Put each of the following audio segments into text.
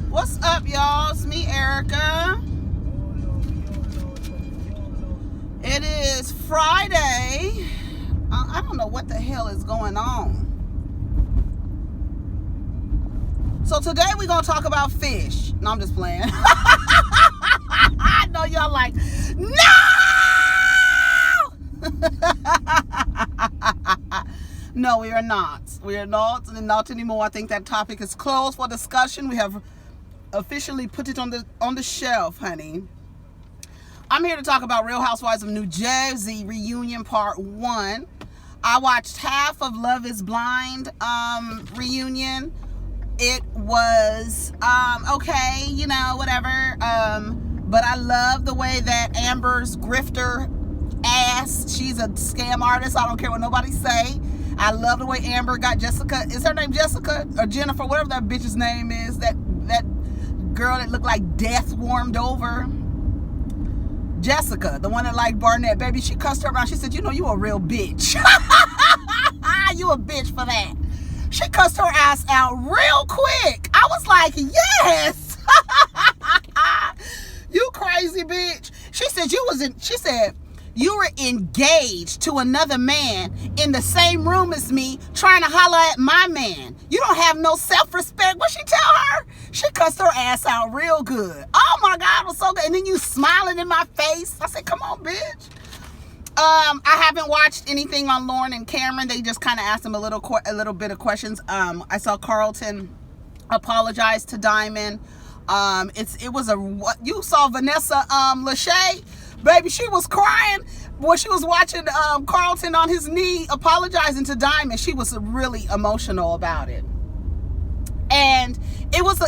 What's up, y'all? It's me, Erica. It is Friday. I don't know what the hell is going on. So today we're going to talk about fish. No, I'm just playing. I know y'all like, no! No, we are not. We are not anymore. I think that topic is closed for discussion. We have officially put it on the shelf, honey. I'm here to talk about Real Housewives of New Jersey reunion part 1. I watched half of Love is Blind reunion. It was okay, you know, whatever. But I love the way that Amber's grifter ass, she's a scam artist. I don't care what nobody say. I love the way Amber got Jessica. Is her name Jessica or Jennifer? Whatever that bitch's name is. That girl that looked like death warmed over. Jessica, the one that liked Barnett. Baby, she cussed her around. She said, you know, you a real bitch. You a bitch for that. She cussed her ass out real quick. I was like, yes. You crazy bitch. She said you were engaged to another man in the same room as me trying to holler at my man. You don't have no self-respect. What she tell her? She cussed her ass out real good. Oh my God, it was so good. And then you smiling in my face. I said, come on, bitch. I haven't watched anything on Lauren and Cameron. They just kind of asked them a little bit of questions. I saw Carlton apologize to Diamond. You saw Vanessa Lachey? Baby, she was crying when she was watching Carlton on his knee apologizing to Diamond. She was really emotional about it. And it was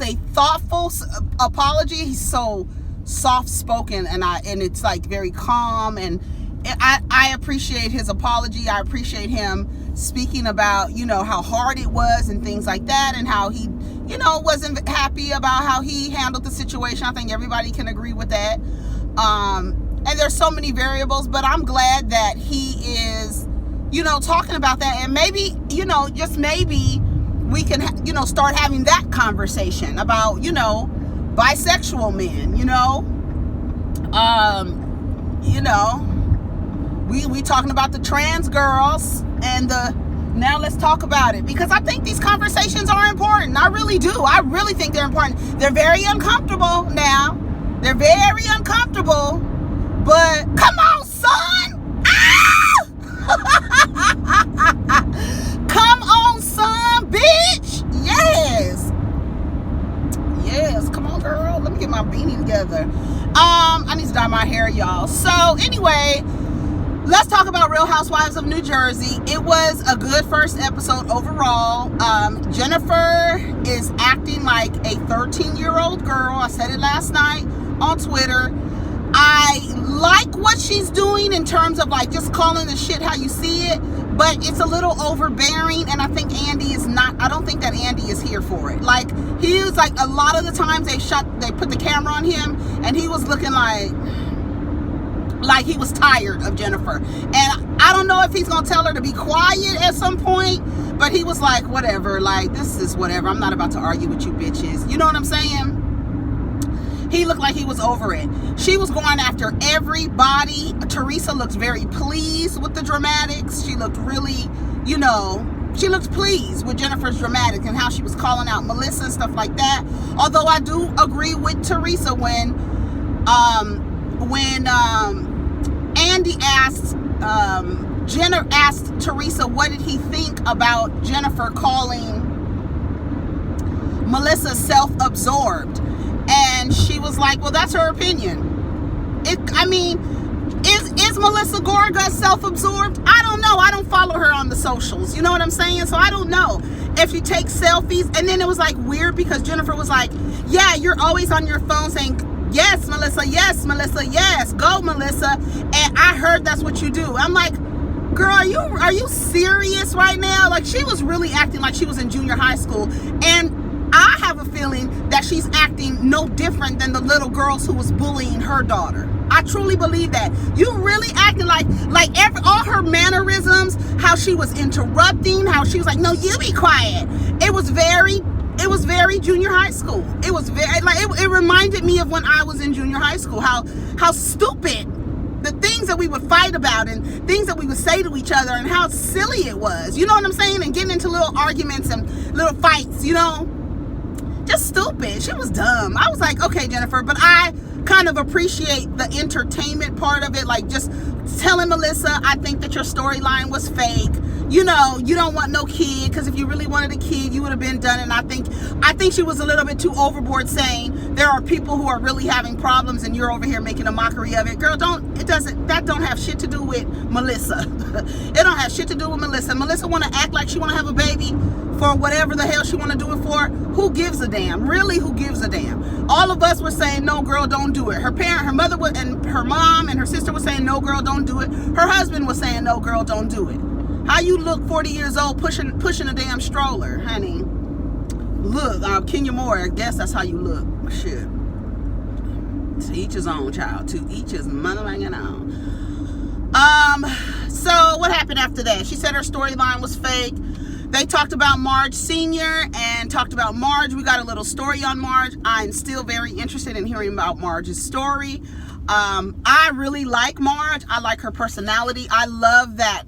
a thoughtful apology. He's so soft-spoken and it's like very calm, and I appreciate his apology. I appreciate him speaking about, you know, how hard it was and things like that, and how he, you know, wasn't happy about how he handled the situation. I think everybody can agree with that. And there's so many variables, but I'm glad that he is, you know, talking about that. And maybe, you know, just maybe we can, you know, start having that conversation about, you know, bisexual men, you know, we talking about the trans girls and now let's talk about it, because I think these conversations are important. I really do. I really think they're important. They're very uncomfortable now. They're very uncomfortable, but come on, son. Ah! Come on, son, bitch. Yes. Yes, come on, girl. Let me get my beanie together. I need to dye my hair, y'all. So anyway, let's talk about Real Housewives of New Jersey. It was a good first episode overall. Jennifer is acting like a 13-year-old girl. I said it last night on Twitter. I like what she's doing in terms of like just calling the shit how you see it, but it's a little overbearing, and I think Andy is not. I don't think that Andy is here for it. Like, he was like, a lot of the times they put the camera on him and he was looking like he was tired of Jennifer. And I don't know if he's gonna tell her to be quiet at some point, but he was like, whatever, like, this is whatever. I'm not about to argue with you bitches. You know what I'm saying? He looked like he was over it. She was going after everybody. Teresa looked very pleased with the dramatics. She looked really, you know, she looked pleased with Jennifer's dramatics and how she was calling out Melissa and stuff like that. Although I do agree with Teresa when Andy asked Teresa what did he think about Jennifer calling Melissa self-absorbed. And she was like, well, that's her opinion. Is Melissa Gorga self-absorbed? I don't know. I don't follow her on the socials. You know what I'm saying? So I don't know if she takes selfies. And then it was like weird because Jennifer was like, yeah, you're always on your phone saying, yes, Melissa, yes, go, Melissa. And I heard that's what you do. I'm like, girl, are you serious right now? Like, she was really acting like she was in junior high school. And I have a feeling that she's acting no different than the little girls who was bullying her daughter. I truly believe that. You really acting like all her mannerisms, how she was interrupting, how she was like, no, you be quiet. It was very it was very junior high school. It was very, like, it reminded me of when I was in junior high school, how stupid the things that we would fight about and things that we would say to each other and how silly it was. You know what I'm saying? And getting into little arguments and little fights, you know? Just stupid. She was dumb. I was like, okay, Jennifer, but I kind of appreciate the entertainment part of it. Like, just telling Melissa, I think that your storyline was fake. You know, you don't want no kid, because if you really wanted a kid, you would have been done. And I think she was a little bit too overboard, saying there are people who are really having problems and you're over here making a mockery of it. Girl, that don't have shit to do with Melissa. It don't have shit to do with Melissa. Melissa want to act like she want to have a baby for whatever the hell she want to do it for. Who gives a damn? Really, who gives a damn? All of us were saying, no, girl, don't do it. Her mother, and her mom and her sister were saying, no, girl, don't do it. Her husband was saying, no, girl, don't do it. How you look 40 years old pushing a damn stroller, honey? Look, Kenya Moore, I guess that's how you look. Shit. To each his own, child. To each his motherfucking own. So what happened after that? She said her storyline was fake. They talked about Marge Sr. and talked about Marge. We got a little story on Marge. I'm still very interested in hearing about Marge's story. I really like Marge. I like her personality. I love that,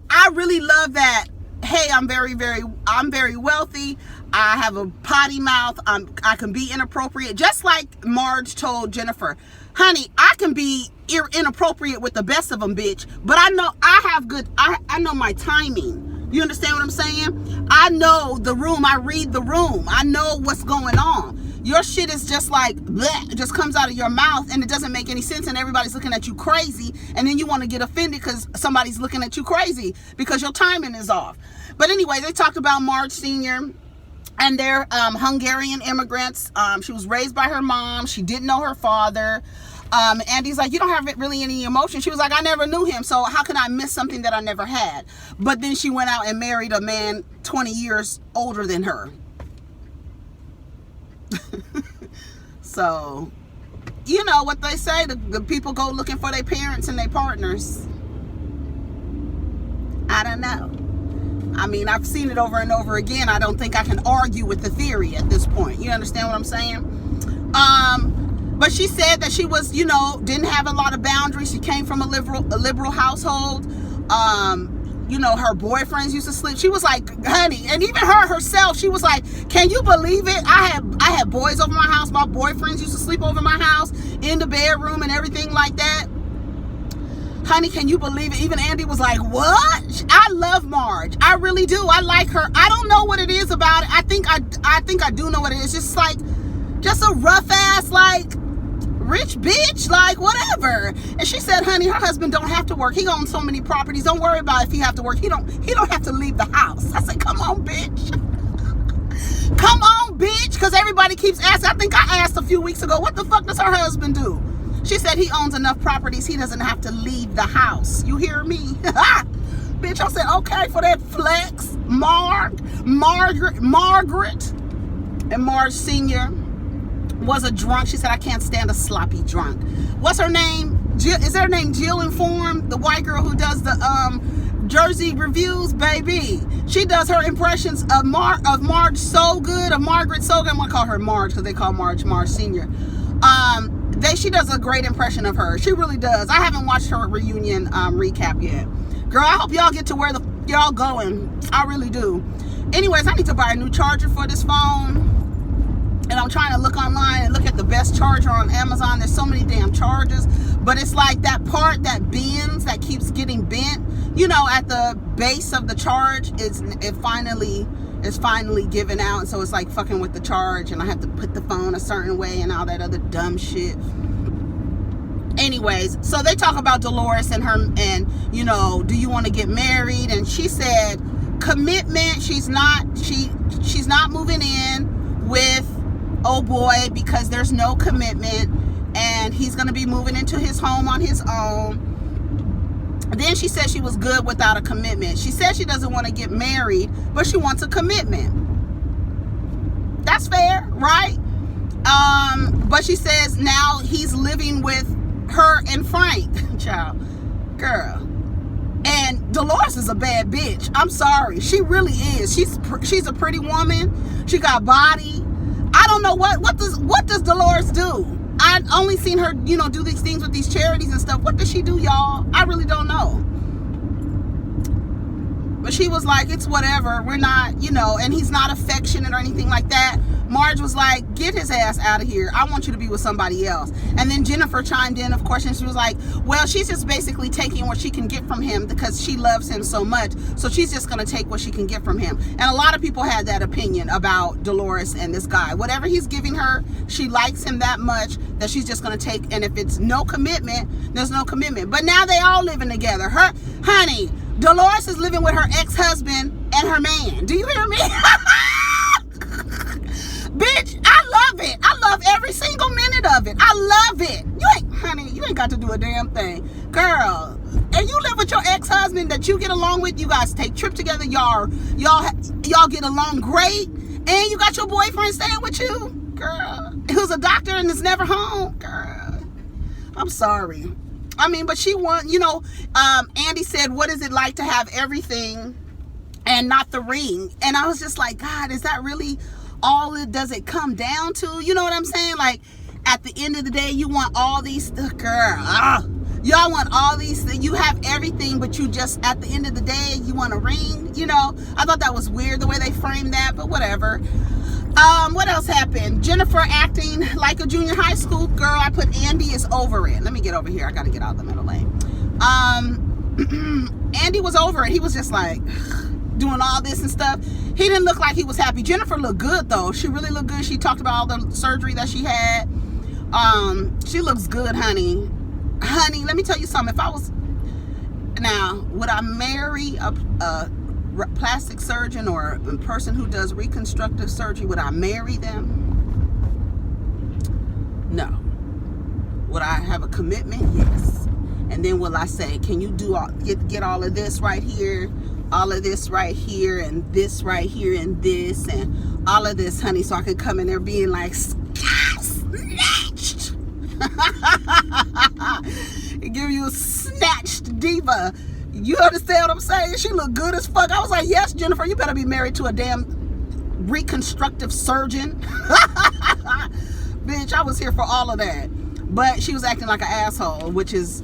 I really love that. Hey, I'm very wealthy. I have a potty mouth. I can be inappropriate. Just like Marge told Jennifer, honey, I can be inappropriate with the best of them, bitch. But I know I know my timing. You understand what I'm saying? I know the room. I read the room. I know what's going on. Your shit is just like, bleh, just comes out of your mouth and it doesn't make any sense and everybody's looking at you crazy, and then you want to get offended because somebody's looking at you crazy because your timing is off. But anyway, they talked about Marge Sr. and they're Hungarian immigrants. She was raised by her mom. She didn't know her father. Andy's like, you don't have really any emotion. She was like, I never knew him, so how can I miss something that I never had? But then she went out and married a man 20 years older than her. So, you know what they say, the people go looking for their parents and their partners. I don't know. I mean, I've seen it over and over again. I don't think I can argue with the theory at this point. You understand what I'm saying? But she said that she was, didn't have a lot of boundaries. She came from a liberal household. Her boyfriends used to sleep. She was like, honey, and even herself, she was like, can you believe it? I had boys over my house. My boyfriends used to sleep over my house in the bedroom and everything like that. Honey, can you believe it? Even Andy was like, what? I love Marge. I really do. I like her. I don't know what it is about it. I think I do know what it is. Just a rough ass, like, rich bitch, like, whatever. And she said, honey, her husband don't have to work. He owns so many properties. Don't worry about if he have to work. He don't have to leave the house. I said, come on, bitch. Come on, bitch. Because everybody keeps asking. I think I asked a few weeks ago, what the fuck does her husband do? She said he owns enough properties. He doesn't have to leave the house. You hear me? Bitch, I said, okay, for that flex. Margaret, and Marge Sr. was a drunk. She said, I can't stand a sloppy drunk. What's her name? Is her name Jill Inform? The white girl who does the Jersey reviews, baby. She does her impressions of Marge so good, of Margaret so good. I'm gonna call her Marge because they call Marge Senior. She does a great impression of her. She really does. I haven't watched her reunion recap yet. Girl, I hope y'all get to where y'all going. I really do. Anyways, I need to buy a new charger for this phone. And I'm trying to look online and look at the best charger on Amazon. There's so many damn chargers. But it's like that part that bends, that keeps getting bent, at the base of the charge, is finally given out. And so it's like fucking with the charge. And I have to put the phone a certain way and all that other dumb shit. Anyways, so they talk about Dolores and her, and, do you want to get married? And she said, commitment. She's not moving in with oh boy, because there's no commitment, and he's going to be moving into his home on his own. Then she said she was good without a commitment. She said she doesn't want to get married, but she wants a commitment. That's fair, right? But she says now he's living with her and Frank, child, girl. And Dolores is a bad bitch. I'm sorry. She really is. She's a pretty woman. She got body. I don't know what does Dolores do? I only seen her, do these things with these charities and stuff. What does she do, y'all? I really don't know. But she was like, it's whatever. We're not, and he's not affectionate or anything like that. Marge was like, get his ass out of here. I want you to be with somebody else. And then Jennifer chimed in, of course, and she was like, well, she's just basically taking what she can get from him because she loves him so much. So she's just going to take what she can get from him. And a lot of people had that opinion about Dolores and this guy. Whatever he's giving her, she likes him that much that she's just going to take. And if it's no commitment, there's no commitment. But now they all living together. Honey, Dolores is living with her ex-husband and her man. Do you hear me? Bitch, I love it. I love every single minute of it. I love it. You ain't got to do a damn thing. Girl, and you live with your ex-husband that you get along with. You guys take trips together. Y'all get along great. And you got your boyfriend staying with you. Girl, who's a doctor and is never home. Girl, I'm sorry. I mean, but she Andy said, what is it like to have everything and not the ring? And I was just like, God, is that really all it does it come down to? You know what I'm saying? Like, at the end of the day, you want all these, y'all want all these things. You have everything, but you just, at the end of the day, you want a ring, I thought that was weird the way they framed that, but whatever. What else happened? Jennifer acting like a junior high school girl. I put Andy is over it. Let me get over here. I got to get out of the middle lane. Andy was over it. He was just like doing all this and stuff. He didn't look like he was happy. Jennifer looked good though. She really looked good. She talked about all the surgery that she had. She looks good, honey. Honey, let me tell you something. Would I marry a plastic surgeon or a person who does reconstructive surgery? Would I marry them? No. Would I have a commitment? Yes. And then will I say, can you do get all of this right here, all of this right here, and this right here, and this, and all of this, honey, so I could come in there being like, snatched. Give you a snatched diva. You understand what I'm saying? She looked good as fuck. I was like, yes, Jennifer, you better be married to a damn reconstructive surgeon. Bitch, I was here for all of that. But she was acting like an asshole, which is,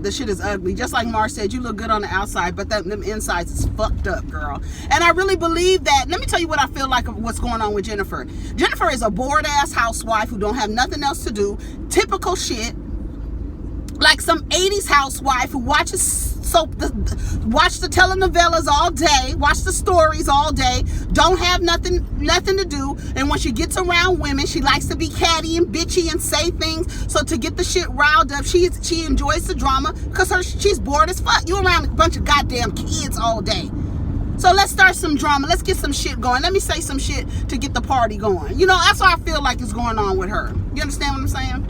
the shit is ugly. Just like Mar said, you look good on the outside, but them insides is fucked up, girl. And I really believe that. Let me tell you what I feel like of what's going on with Jennifer. Jennifer is a bored-ass housewife who don't have nothing else to do. Typical shit. Like some 80s housewife who watches watch the telenovelas all day, watch the stories all day, don't have nothing to do, and when she gets around women, she likes to be catty and bitchy and say things, so to get the shit riled up, she enjoys the drama, because she's bored as fuck. You around a bunch of goddamn kids all day. So let's start some drama. Let's get some shit going. Let me say some shit to get the party going. That's what I feel like is going on with her. You understand what I'm saying?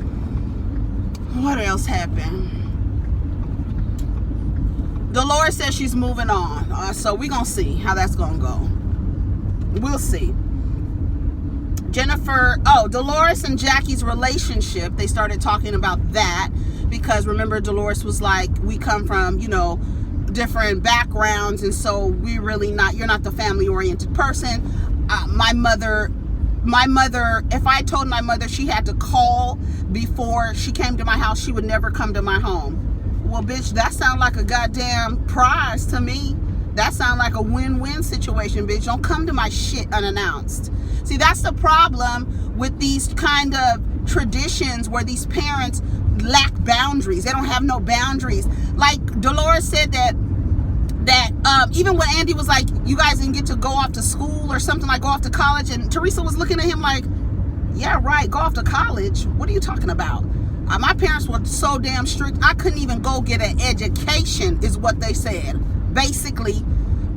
What else happened? Dolores says she's moving on. So we're going to see how that's going to go. We'll see. Dolores and Jackie's relationship, they started talking about that because remember Dolores was like, we come from, different backgrounds, and so you're not the family-oriented person. My mother, if I told my mother she had to call before she came to my house, she would never come to my home. Well, bitch, that sounds like a goddamn prize to me. That sounds like a win-win situation, bitch. Don't come to my shit unannounced. See, that's the problem with these kind of traditions where these parents lack boundaries. They don't have no boundaries. Like Dolores said that even when Andy was like, you guys didn't get to go off to school or something, like go off to college, and Teresa was looking at him like, yeah, right, go off to college? What are you talking about? My parents were so damn strict, I couldn't even go get an education, is what they said. Basically,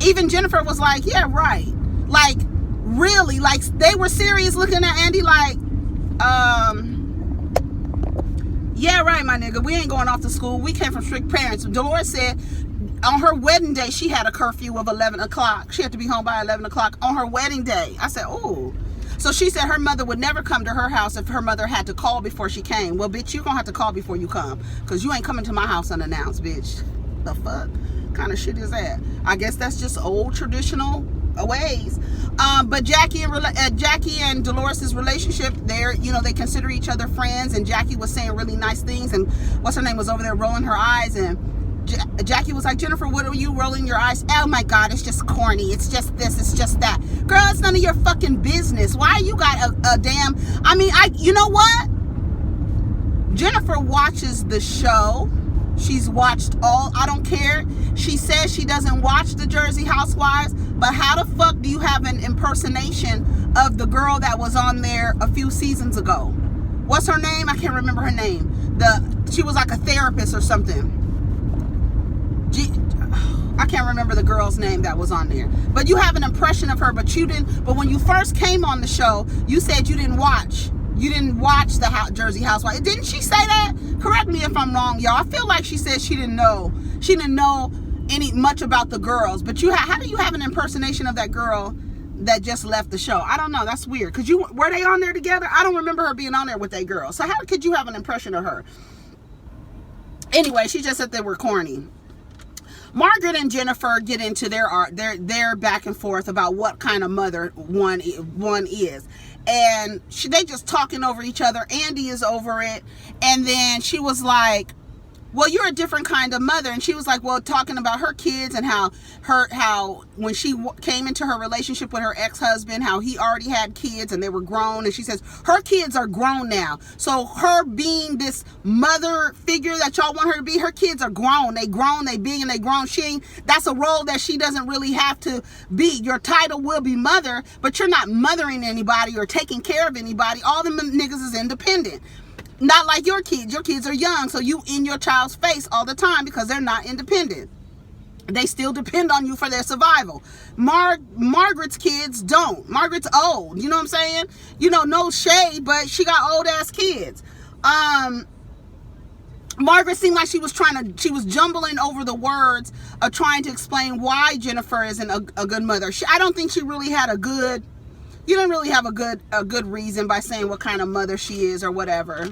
even Jennifer was like, yeah, right. Like, really, like, they were serious looking at Andy like, yeah, right, my nigga, we ain't going off to school. We came from strict parents. Dolores said on her wedding day, she had a curfew of 11 o'clock. She had to be home by 11 o'clock on her wedding day. I said, oh. So she said her mother would never come to her house if her mother had to call before she came. Well, bitch, you're going to have to call before you come, because you ain't coming to my house unannounced, bitch. The fuck kind of shit is that? I guess that's just old traditional ways. But Jackie and Dolores' relationship, they consider each other friends, and Jackie was saying really nice things, and what's her name was over there rolling her eyes, and Jackie was like, Jennifer, what are you rolling your eyes? Oh my God, it's just corny. It's just this, it's just that. Girl, it's none of your fucking business. Why you got a damn, you know what? Jennifer watches the show. She's watched all, I don't care. She says she doesn't watch the Jersey Housewives, but how the fuck do you have an impersonation of the girl that was on there a few seasons ago? What's her name? I can't remember her name. She was like a therapist or something. I can't remember the girl's name that was on there. But you have an impression of her, but you didn't. But when you first came on the show, you said you didn't watch. You didn't watch the Jersey Housewives. Didn't she say that? Correct me if I'm wrong, y'all. I feel like she said she didn't know. She didn't know much about the girls. But how do you have an impersonation of that girl that just left the show? I don't know. That's weird. Were they on there together? I don't remember her being on there with that girl. So how could you have an impression of her? Anyway, she just said they were corny. Margaret and Jennifer get into their back and forth about what kind of mother one is. And they just talking over each other. Andy is over it. And then she was like, well, you're a different kind of mother. And she was like, well, talking about her kids and how when she came into her relationship with her ex-husband, how he already had kids and they were grown. And she says her kids are grown now. So her being this mother figure that y'all want her to be, her kids are grown. They big and they grown. That's a role that she doesn't really have to be. Your title will be mother, but you're not mothering anybody or taking care of anybody. All the niggas is independent. Not like your kids. Your kids are young, so you in your child's face all the time because they're not independent. They still depend on you for their survival. Margaret's kids don't. Margaret's old. You know what I'm saying? No shade, but she got old ass kids. Margaret seemed like she was jumbling over the words of trying to explain why Jennifer isn't a good mother. I don't think she really had you don't really have a good reason by saying what kind of mother she is or whatever.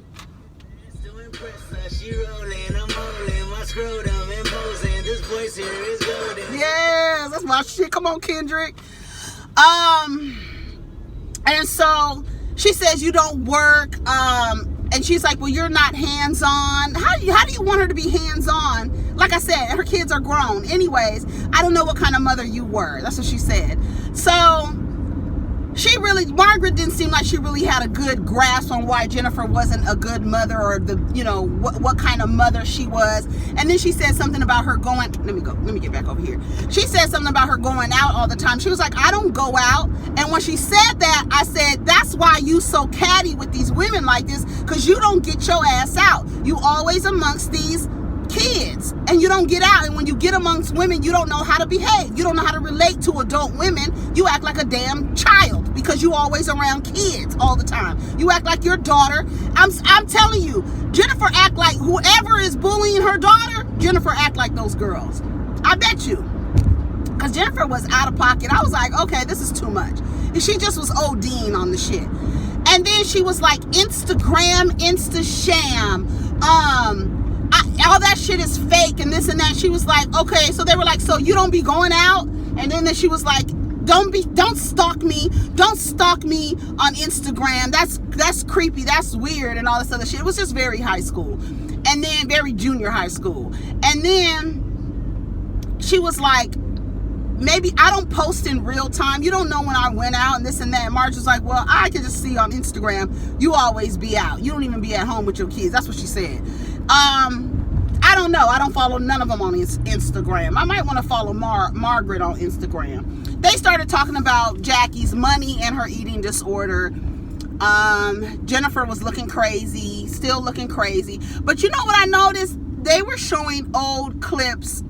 Yes, that's my shit. Come on, Kendrick. And so she says you don't work. And she's like, well, you're not hands-on. How do you want her to be hands-on? Like I said, her kids are grown. Anyways, I don't know what kind of mother you were. That's what she said. So Margaret didn't seem like she really had a good grasp on why Jennifer wasn't a good mother or what kind of mother she was. And then she said something about her going, let me get back over here. She said something about her going out all the time. She was like, I don't go out. And when she said that, I said, that's why you so catty with these women like this, because you don't get your ass out. You always amongst these kids and you don't get out, and when you get amongst women you don't know how to behave, you don't know how to relate to adult women, you act like a damn child because you always around kids all the time. You act like your daughter. I'm telling you, Jennifer act like whoever is bullying her daughter, Jennifer act like those girls. I bet you, because Jennifer was out of pocket. I was like, okay, this is too much. And she just was ODing on the shit. And then she was like, Instagram, Insta-sham, all that shit is fake and this and that. She was like, okay. So they were like, so you don't be going out? And then she was like, don't stalk me. Don't stalk me on Instagram. That's creepy. That's weird and all this other shit. It was just very high school. And then very junior high school. And then she was like, maybe I don't post in real time. You don't know when I went out and this and that. And Marge was like, well, I can just see on Instagram, you always be out. You don't even be at home with your kids. That's what she said. I don't know. I don't follow none of them on Instagram. I might want to follow Margaret on Instagram. They started talking about Jackie's money and her eating disorder. Jennifer was looking crazy, still looking crazy. But you know what I noticed? They were showing old clips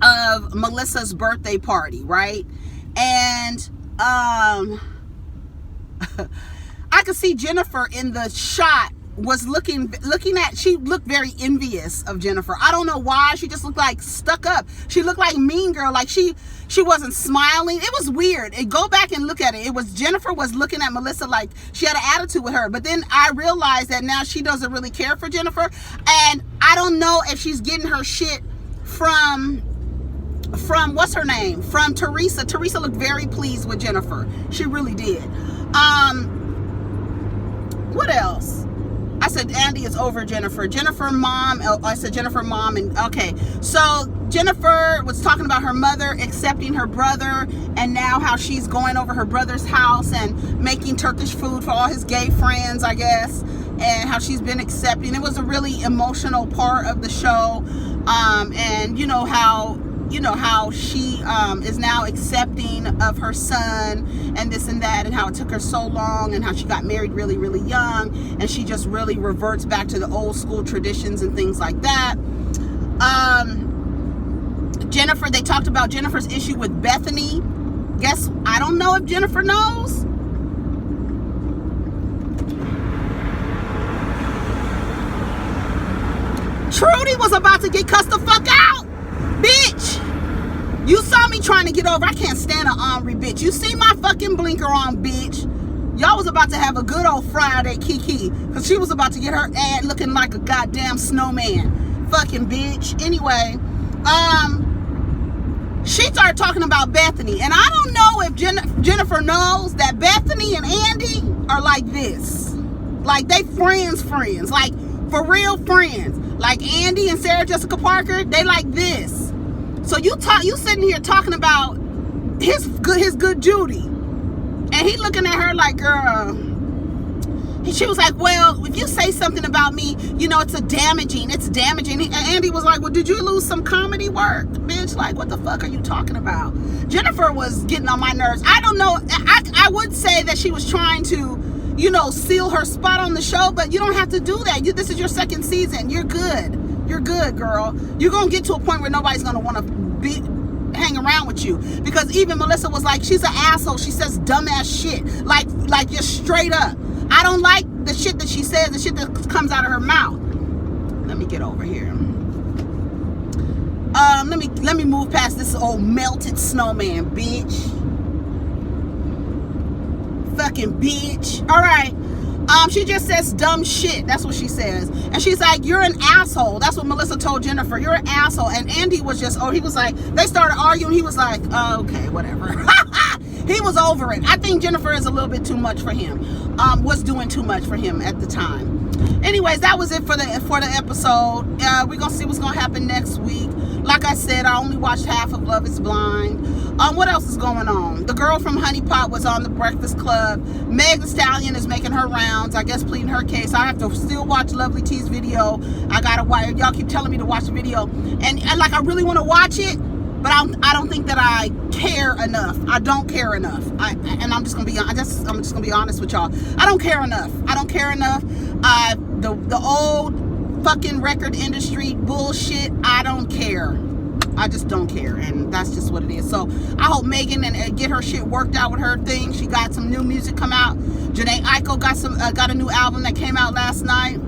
of Melissa's birthday party, right? And I could see Jennifer in the shot was looking at, she looked very envious of Jennifer. I don't know why. She just looked like stuck up. She looked like Mean Girl. Like she wasn't smiling. It was weird. And go back and look at it. It was Jennifer was looking at Melissa like she had an attitude with her. But then I realized that now she doesn't really care for Jennifer. And I don't know if she's getting her shit from what's her name? From Teresa. Teresa looked very pleased with Jennifer. She really did. What else? I said Andy is over Jennifer. Jennifer mom. I said Jennifer mom. And okay, so Jennifer was talking about her mother accepting her brother, and now how she's going over her brother's house and making Turkish food for all his gay friends, I guess, and how she's been accepting. It was a really emotional part of the show, and you know how she is now accepting of her son and this and that, and how it took her so long, and how she got married really, really young, and she just really reverts back to the old school traditions and things like that. Jennifer, they talked about Jennifer's issue with Bethany. Guess, I don't know if Jennifer knows. Trudy was about to get cussed the fuck out. Bitch, you saw me trying to get over. I can't stand an ornery bitch. You see my fucking blinker on, bitch. Y'all was about to have a good old Friday Kiki, because she was about to get her ad looking like a goddamn snowman. Fucking bitch. Anyway, she started talking about Bethany, and I don't know if Jennifer knows that Bethany and Andy are like this. Like, they friends, like for real friends. Like Andy and Sarah Jessica Parker, they like this. So you sitting here talking about his good Judy, and he looking at her like, girl. And she was like, well, if you say something about me, you know, it's damaging. And Andy was like, well, did you lose some comedy work, bitch? Like, what the fuck are you talking about? Jennifer was getting on my nerves. I don't know. I would say that she was trying to, you know, seal her spot on the show, but you don't have to do that. This is your second season. You're good. You're good, girl. You're going to get to a point where nobody's going to want to hang around with you, because even Melissa was like, she's an asshole. She says dumbass shit. Like just straight up. I don't like the shit that she says, the shit that comes out of her mouth. Let me get over here. Let me move past this old melted snowman, bitch. Fucking bitch. All right. She just says dumb shit. That's what she says. And she's like, you're an asshole. That's what Melissa told Jennifer. You're an asshole. And Andy was just, he was like, they started arguing. He was like, oh, okay, whatever. He was over it. I think Jennifer is a little bit too much for him. Was doing too much for him at the time. Anyways, that was it for the episode. We're gonna see what's gonna happen next week. Like I said, I only watched half of Love Is Blind. What else is going on? The girl from Honey Pot was on The Breakfast Club. Meg Thee Stallion is making her rounds, I guess, pleading her case. I have to still watch Lovely T's video. I gotta watch. Y'all keep telling me to watch the video, and like, I really want to watch it, but I don't think that I care enough. I don't care enough. I'm just gonna be honest with y'all. I don't care enough. The old fucking record industry bullshit, I don't care. I just don't care, and that's just what it is. So I hope Megan and get her shit worked out with her thing. She got some new music come out. Janae Aiko got a new album that came out last night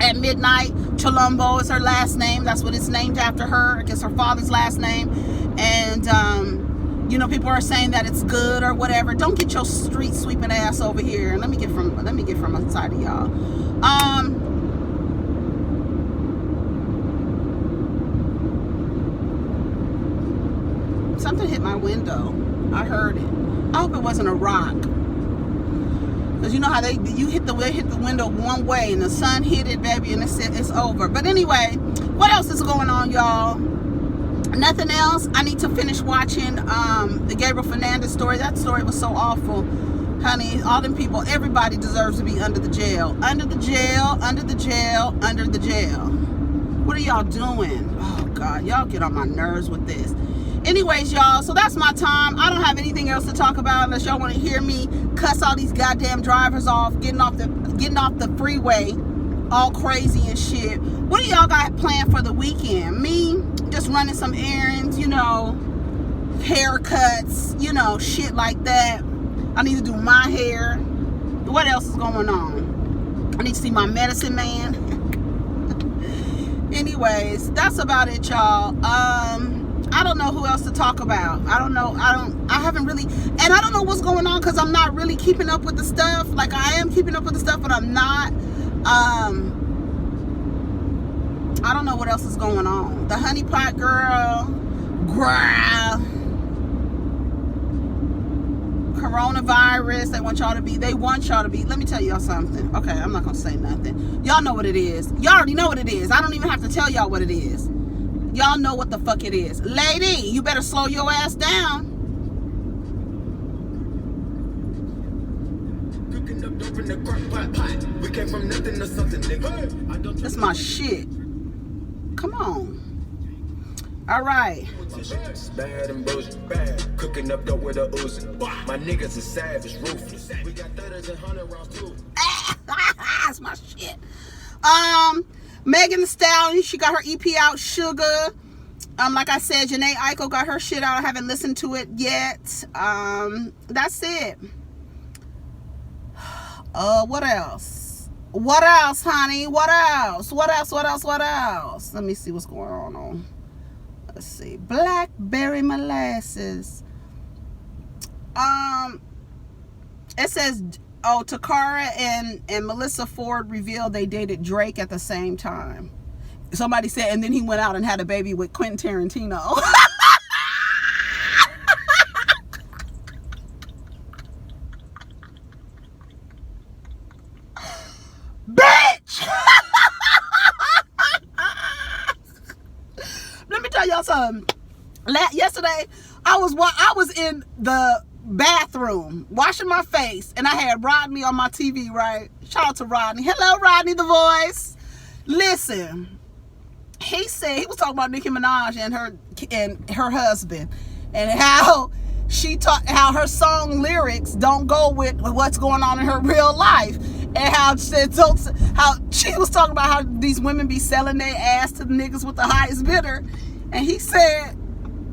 at midnight. Chilombo is her last name. That's what it's named after her. I guess her father's last name. And you know, people are saying that it's good or whatever. Don't get your street sweeping ass over here. Let me get from outside of y'all. Something hit my window. I heard it. I hope it wasn't a rock. Because you know how you hit the window one way and the sun hit it, baby, and it's over. But anyway, what else is going on, y'all? Nothing else. I need to finish watching the Gabriel Fernandez story. That story was so awful. Honey, all them people, everybody deserves to be under the jail. Under the jail, under the jail, under the jail. What are y'all doing? Oh, God, y'all get on my nerves with this. Anyways, y'all, so that's my time. I don't have anything else to talk about unless y'all want to hear me cuss all these goddamn drivers off, getting off the freeway all crazy and shit. What do y'all got planned for the weekend? Me, just running some errands, you know, haircuts, you know, shit like that. I need to do my hair. What else is going on? I need to see my medicine man. Anyways, that's about it, y'all. I don't know who else to talk about. I haven't really, and I don't know what's going on because I'm not really keeping up with the stuff. Like, I am keeping up with the stuff, but I'm not. I don't know what else is going on. The honeypot girl, coronavirus, they want y'all to be, let me tell y'all something. Okay, I'm not gonna say nothing. Y'all know what it is. Y'all already know what it is. I don't even have to tell y'all what it is. Y'all know what the fuck it is. Lady, you better slow your ass down. We came from nothing to something, nigga. That's my shit. Come on. All right. Bad and bullshit, bad. Cooking up dope with a Uzi. My niggas is savage, ruthless. We got 30s and 100 rounds too. That's my shit. Megan Thee Stallion, she got her EP out, Sugar. Like I said, Janae Aiko got her shit out. I haven't listened to it yet. That's it. What else? What else, honey? What else? What else? What else? What else? Let me see what's going on. Let's see. Blackberry molasses. It says, Takara and Melissa Ford revealed they dated Drake at the same time. Somebody said, and then he went out and had a baby with Quentin Tarantino. Bitch! Let me tell y'all something. Yesterday, I was in the bathroom washing my face, and I had Rodney on my TV, right? Shout out to Rodney. Hello, Rodney the voice. Listen, he said he was talking about Nicki Minaj and her husband, and how her song lyrics don't go with what's going on in her real life, and how she was talking about how these women be selling their ass to the niggas with the highest bidder, and he said,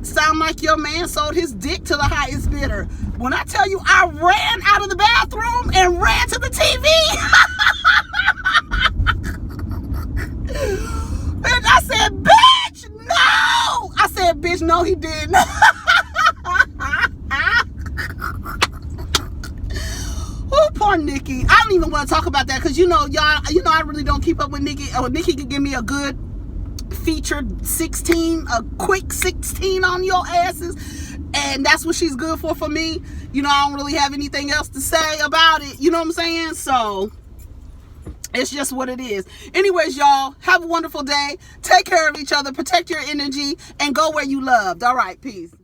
sound like your man sold his dick to the highest bidder. When I tell you, I ran out of the bathroom and ran to the TV. And I said, bitch, no. I said, bitch, no, he didn't. Oh, poor Nikki. I don't even want to talk about that because y'all, I really don't keep up with Nikki. Nikki could give me a good featured 16, a quick 16 on your asses, and that's what she's good for me. I don't really have anything else to say about it. You know what I'm saying? So it's just what it is. Anyways, y'all, have a wonderful day. Take care of each other, protect your energy, and go where you loved. All right, peace.